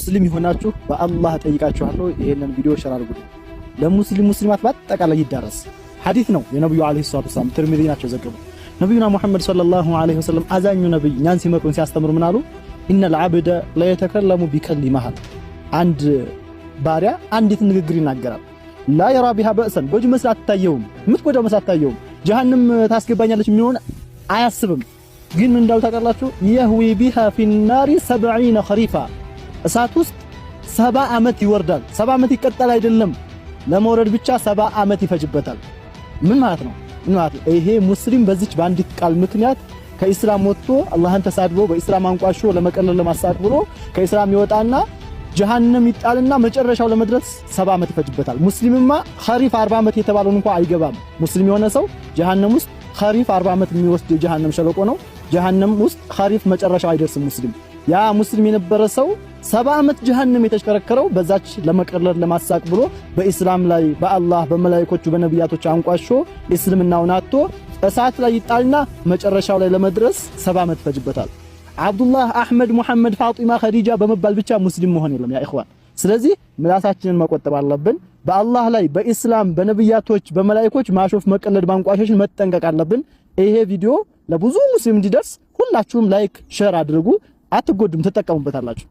ሙስሊም ይሆናችሁ በአላህ ጠይቃችኋለሁ ይሄንን ቪዲዮ ሼር አድርጉ ለሙስሊማት በአጠቃላይ ይዳረስ ሐዲስ ነው የነብዩ አለይሂ ሰላቱ ወሰለም ትርሚዚ ናቸው ዘገቡት ነብዩና መሐመድ ሰለላሁ ዐለይሂ ወሰለም አዛኙ ነብይ ኛን ሲመክሩን ሲያስተምሩ ምን አሉ ኢነል ዐብደ ለየተከለሙ ቢከሊማህ አንድ ባሪያ አንዲት ንግግር ይናገራል ላ የራ ቢሃ በእሰን ጎጅ መስራት ታየውም ምትጎዳው መስራት ታየውም ጀሃነም ታስገባኛለች የሚሆን አያስብም ግን ምን እንዳው ታቀርላችሁ የህዊ ቢሃ ፊናሪ 70 ኸሪፋ እሳት ውስጥ 70 አመት ይወርዳል 70 አመት ይቀጣል አይደለም ለመውረድ ብቻ 70 አመት ይፈጅበታል ምን ማለት ነው ይሄ ሙስሊም በዚች ባንዲት ቃል ምክንያት ከኢስላም ወጥቶ አላህን ተሳድቦ በኢስላም አንቋሾ ለመቀለል ለማሳት ብሎ ከኢስላም ይወጣና ጀሃነም ይጣልና መጨረሻው ለመድረስ 70 አመት ይፈጅበታል ሙስሊምማ ኸሪፍ 40 አመት የተባለውን እንኳን አይገባም ሙስሊም የሆነ ሰው ጀሃነም ውስጥ ኸሪፍ 40 አመት የሚወስድ ጀሃነም ሸለቆ ነው ጀሃነም ውስጥ ኸሪፍ መጨረሻው አይደርስም ሙስሊም ያ ሙስሊም የነበረ ሰው 70 አመት ጀሃነም የተሽከረከረው በዛች ለመቀለል ለማሳቅ ብሎ በኢስላም ላይ በአላህ በመላእክቶቹ በነቢያቶች አንቋሾ እስልምናውን አጥቶ እሳት ላይ ይጣልና መጨረሻው ላይ ለመድረስ 70 አመት ይፈጅበታል አብዱላህ አህመድ ሙሐመድ ፋጢማ ኸዲጃ በመባል ብቻ ሙስሊም መሆን የለም ያ ኢኽዋን ስለዚህ ምላሳችንን መቆጠብ አለብን በአላህ ላይ በኢስላም በነቢያቶች በመላእክቶች ማሾፍ መቀለድ ማንቋሸሽን መጠንቀቅ አለብን ይሄ ቪዲዮ ለብዙ ሙስሊም እንዲደርስ ሁላችሁም ላይክ ሼር አድርጉ አትጎዱም ተጠቀሙበታላችሁ